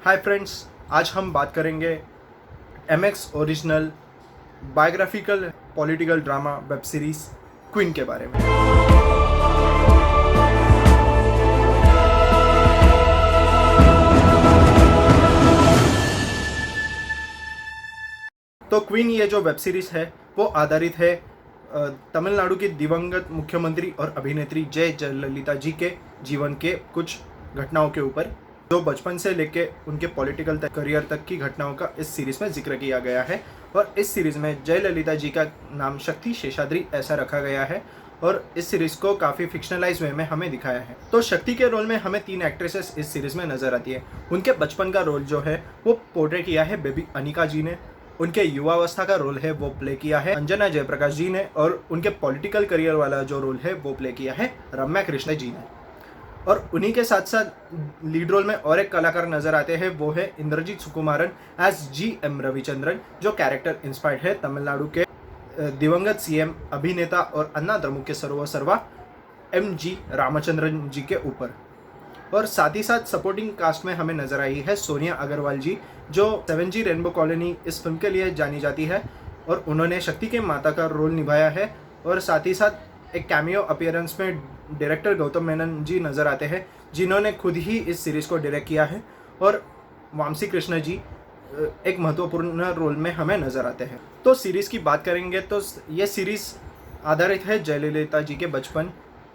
Hi friends, आज हम बात करेंगे MX original biographical political drama web series queen के बारे में। तो क्वीन ये जो वेब सीरीज है वो आधारित है तमिलनाडु की दिवंगत मुख्यमंत्री और अभिनेत्री जयललिता जी के जीवन के कुछ घटनाओं के ऊपर, जो बचपन से लेके उनके पॉलिटिकल करियर तक की घटनाओं का इस सीरीज में जिक्र किया गया है। और इस सीरीज में जयललिता जी का नाम शक्ति शेषाद्री ऐसा रखा गया है और इस सीरीज को काफ़ी फिक्शनलाइज वे में हमें दिखाया है। तो शक्ति के रोल में हमें 3 एक्ट्रेसेस इस सीरीज में नजर आती है। उनके बचपन का रोल जो है वो पोर्ट्रे किया है बेबी अनिका जी ने, उनके युवावस्था का रोल है वो प्ले किया है अंजना जयप्रकाश जी ने, और उनके पॉलिटिकल करियर वाला जो रोल है वो प्ले किया है रम्या कृष्ण जी ने। और उन्हीं के साथ साथ लीड रोल में और एक कलाकार नजर आते हैं, वो है इंद्रजीत सुकुमारन एज GM रविचंद्रन, जो कैरेक्टर इंस्पायर्ड है तमिलनाडु के दिवंगत CM अभिनेता और अन्ना द्रमुक के सर्वा MG रामचंद्रन जी के ऊपर। और साथ ही साथ सपोर्टिंग कास्ट में हमें नजर आई है सोनिया अग्रवाल जी, जो 7G रेनबो कॉलोनी इस फिल्म के लिए जानी जाती है और उन्होंने शक्ति के माता का रोल निभाया है। और साथ ही साथ एक कैमियो अपीयरेंस में डायरेक्टर गौतम मेनन जी नज़र आते हैं, जिन्होंने खुद ही इस सीरीज़ को डायरेक्ट किया है। और वामसी कृष्ण जी एक महत्वपूर्ण रोल में हमें नज़र आते हैं। तो सीरीज़ की बात करेंगे तो ये सीरीज़ आधारित है जयललिता जी के बचपन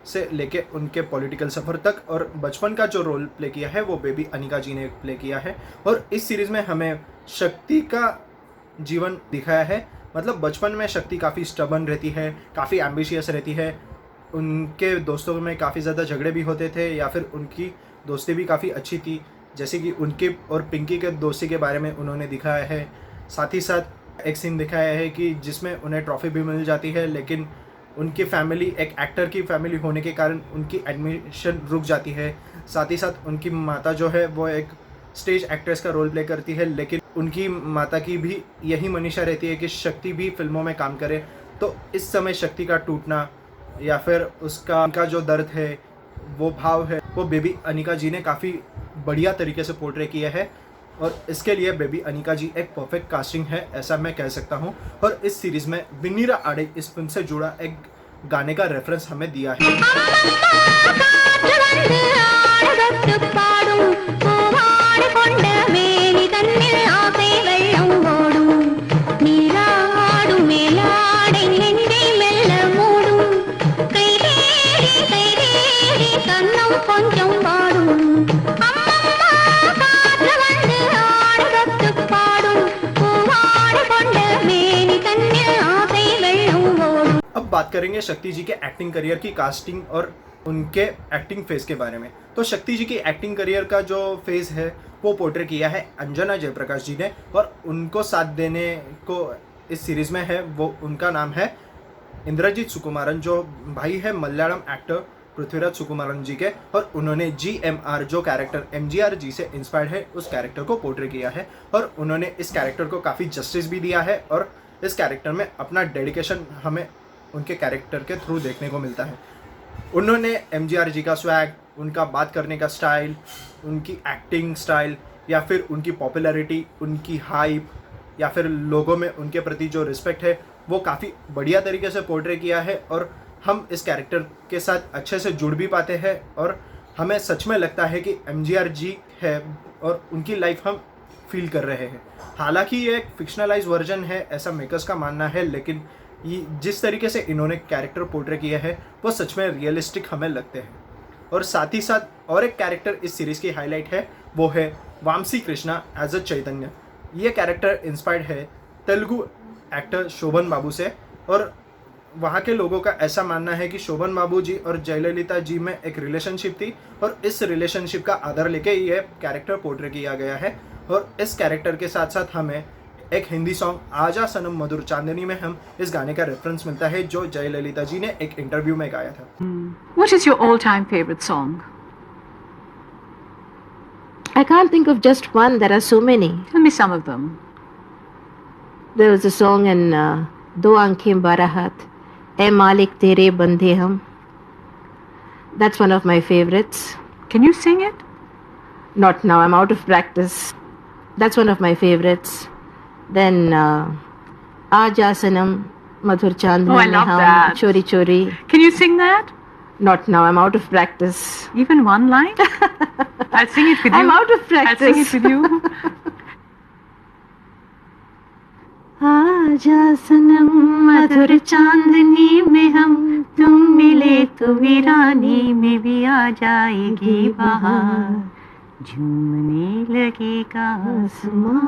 से लेके उनके पॉलिटिकल सफ़र तक, और बचपन का जो रोल प्ले किया है वो बेबी अनिका जी ने प्ले किया है। और इस सीरीज़ में हमें शक्ति का जीवन दिखाया है। मतलब बचपन में शक्ति काफ़ी स्टबन रहती है, काफ़ी एम्बिशियस रहती है, उनके दोस्तों में काफ़ी ज़्यादा झगड़े भी होते थे या फिर उनकी दोस्ती भी काफ़ी अच्छी थी, जैसे कि उनके और पिंकी के दोस्ती के बारे में उन्होंने दिखाया है। साथ ही साथ एक सीन दिखाया है कि जिसमें उन्हें ट्रॉफी भी मिल जाती है, लेकिन उनकी फैमिली एक एक्टर की फैमिली होने के कारण उनकी एडमिशन रुक जाती है। साथ ही साथ उनकी माता जो है वो एक स्टेज एक्ट्रेस का रोल प्ले करती है, लेकिन उनकी माता की भी यही मनीषा रहती है कि शक्ति भी फिल्मों में काम करे। तो इस समय शक्ति का टूटना या फिर उनका जो दर्द है, वो भाव है, वो बेबी अनिका जी ने काफ़ी बढ़िया तरीके से पोर्ट्रे किया है। और इसके लिए बेबी अनिका जी एक परफेक्ट कास्टिंग है, ऐसा मैं कह सकता हूँ। और इस सीरीज़ में विनीरा आडे इस फिल्म से जुड़ा एक गाने का रेफरेंस हमें दिया है। अब बात करेंगे शक्ति जी के एक्टिंग करियर की कास्टिंग और उनके एक्टिंग फेज के बारे में। तो शक्ति जी की एक्टिंग करियर का जो फेज है वो पोर्ट्रे किया है अंजना जयप्रकाश जी ने, और उनको साथ देने को इस सीरीज में है वो उनका नाम है इंद्रजीत सुकुमारन, जो भाई है मलयालम एक्टर पृथ्वीराज सुकुमारन जी के। और उन्होंने GMR जो कैरेक्टर MGR जी से इंस्पायर्ड है उस कैरेक्टर को पोर्ट्रे किया है, और उन्होंने इस कैरेक्टर को काफ़ी जस्टिस भी दिया है। और इस कैरेक्टर में अपना डेडिकेशन हमें उनके कैरेक्टर के थ्रू देखने को मिलता है। उन्होंने MGR जी का स्वैग, उनका बात करने का स्टाइल, उनकी एक्टिंग स्टाइल, या फिर उनकी पॉपुलैरिटी, उनकी हाइप, या फिर लोगों में उनके प्रति जो रिस्पेक्ट है, वो काफ़ी बढ़िया तरीके से पोर्ट्रे किया है। और हम इस कैरेक्टर के साथ अच्छे से जुड़ भी पाते हैं और हमें सच में लगता है कि MGR जी है और उनकी लाइफ हम फील कर रहे हैं। हालांकि ये एक फिक्शनलाइज वर्जन है ऐसा मेकर्स का मानना है, लेकिन ये जिस तरीके से इन्होंने कैरेक्टर पोर्ट्रे किया है वो सच में रियलिस्टिक हमें लगते हैं। और साथ ही साथ और एक कैरेक्टर इस सीरीज़ की हाईलाइट है, वो है वामसी कृष्णा एज अ चैतन्य। ये कैरेक्टर इंस्पायर्ड है तेलुगु एक्टर शोभन बाबू से, और वहाँ के लोगों का ऐसा मानना है कि शोभन बाबू जी और जयललिता जी में एक रिलेशनशिप थी, और इस रिलेशनशिप का आधार लेके ये कैरेक्टर पोर्ट्रे किया गया है। और इस कैरेक्टर के साथ साथ हमें एक हिंदी सॉन्ग आजा सनम मधुर चांदनी में हम इस गाने का रेफरेंस मिलता है, जो जयललिता जी ने एक इंटरव्यू में गाया था। What is your all-time favorite song? I can't think of just one. There are so many. Tell me some of them. There was a song in Do Aankhein Barahat, "Ae Malik Tere Bande Hum." That's one of my favorites. Can you sing it? Not now, I'm out of practice. That's one of my favorites. Then Aaja Sanam, Madhur Chandni Oh, I mein love hum, that. Chori Chori. Can you sing that? Not now, I'm out of practice. Even one line? I'll sing it with you. I'm out of practice. I'll sing it with you. आजा सनम मधुर चांदनी में हम तुम मिले तो वीरानी में भी आ जाएगी बहार झूमने लगेगा आसमां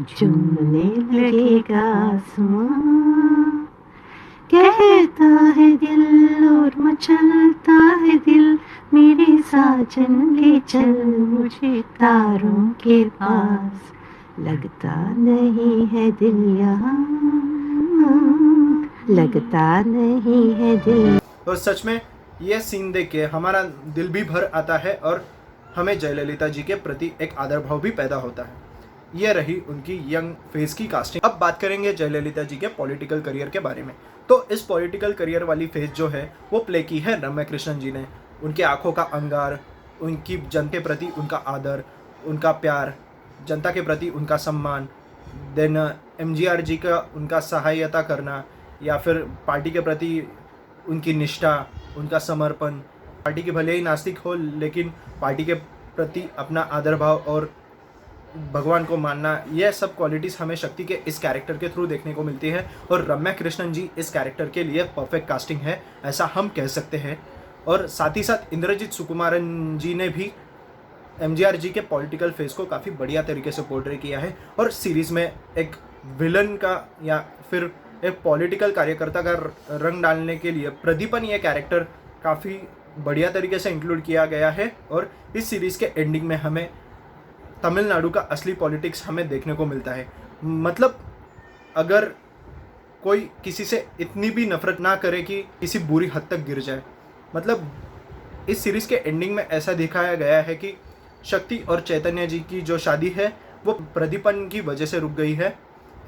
झूमने लगेगा आसमां कहता है दिल और मचलता है दिल मेरे साजन ले चल मुझे तारों के पास लगता नहीं है दिल यहाँ लगता नहीं है दिल। और सच में ये सीन देख के हमारा दिल भी भर आता है और हमें जयललिता जी के प्रति एक आदर भाव भी पैदा होता है। ये रही उनकी यंग फेज की कास्टिंग। अब बात करेंगे जयललिता जी के पॉलिटिकल करियर के बारे में। तो इस पॉलिटिकल करियर वाली फेज जो है वो प्ले की है रम्या कृष्णन जी ने। उनके आंखों का अंगार, उनकी जनता के प्रति उनका आदर, उनका प्यार, जनता के प्रति उनका सम्मान, देन एमजीआर जी का उनका सहायता करना या फिर पार्टी के प्रति उनकी निष्ठा, उनका समर्पण, पार्टी के भले ही नास्तिक हो लेकिन पार्टी के प्रति अपना आदर भाव और भगवान को मानना, यह सब क्वालिटीज़ हमें शक्ति के इस कैरेक्टर के थ्रू देखने को मिलती है। और रम्या कृष्णन जी इस कैरेक्टर के लिए परफेक्ट कास्टिंग है, ऐसा हम कह सकते हैं। और साथ ही साथ इंद्रजीत सुकुमारन जी ने भी एमजीआर जी के पॉलिटिकल फेस को काफ़ी बढ़िया तरीके से पोर्ट्रे किया है। और सीरीज़ में एक विलन का या फिर एक पॉलिटिकल कार्यकर्ता का रंग डालने के लिए प्रदीपन ये कैरेक्टर काफ़ी बढ़िया तरीके से इंक्लूड किया गया है। और इस सीरीज़ के एंडिंग में हमें तमिलनाडु का असली पॉलिटिक्स हमें देखने को मिलता है। मतलब अगर कोई किसी से इतनी भी नफरत ना करे कि किसी बुरी हद तक गिर जाए, मतलब इस सीरीज़ के एंडिंग में ऐसा दिखाया गया है कि शक्ति और चैतन्य जी की जो शादी है वो प्रदीपन की वजह से रुक गई है,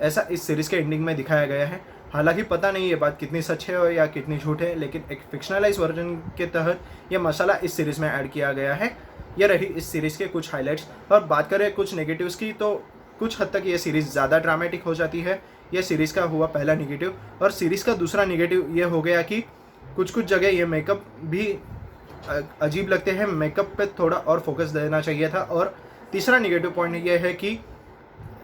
ऐसा इस सीरीज़ के एंडिंग में दिखाया गया है। हालांकि पता नहीं ये बात कितनी सच है और या कितनी झूठ है, लेकिन एक फिक्शनलाइज वर्जन के तहत ये मसाला इस सीरीज़ में ऐड किया गया है। ये रही इस सीरीज़ के कुछ हाइलाइट्स। और बात करें कुछ नेगेटिव्स की, तो कुछ हद तक ये सीरीज़ ज़्यादा ड्रामेटिक हो जाती है। ये सीरीज़ का हुआ पहला निगेटिव। और सीरीज़ का दूसरा निगेटिव ये हो गया कि कुछ जगह ये मेकअप भी अजीब लगते हैं, मेकअप पे थोड़ा और फोकस देना चाहिए था। और तीसरा निगेटिव पॉइंट ये है कि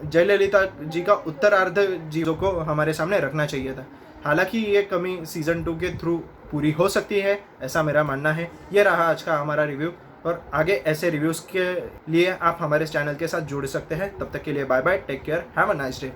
जयललिता जी का उत्तरार्ध चीज़ों को हमारे सामने रखना चाहिए था। हालांकि ये कमी सीज़न 2 के थ्रू पूरी हो सकती है, ऐसा मेरा मानना है। ये रहा आज का हमारा रिव्यू। और आगे ऐसे रिव्यूज़ के लिए आप हमारे चैनल के साथ जुड़ सकते हैं। तब तक के लिए bye bye, take care, have a nice day.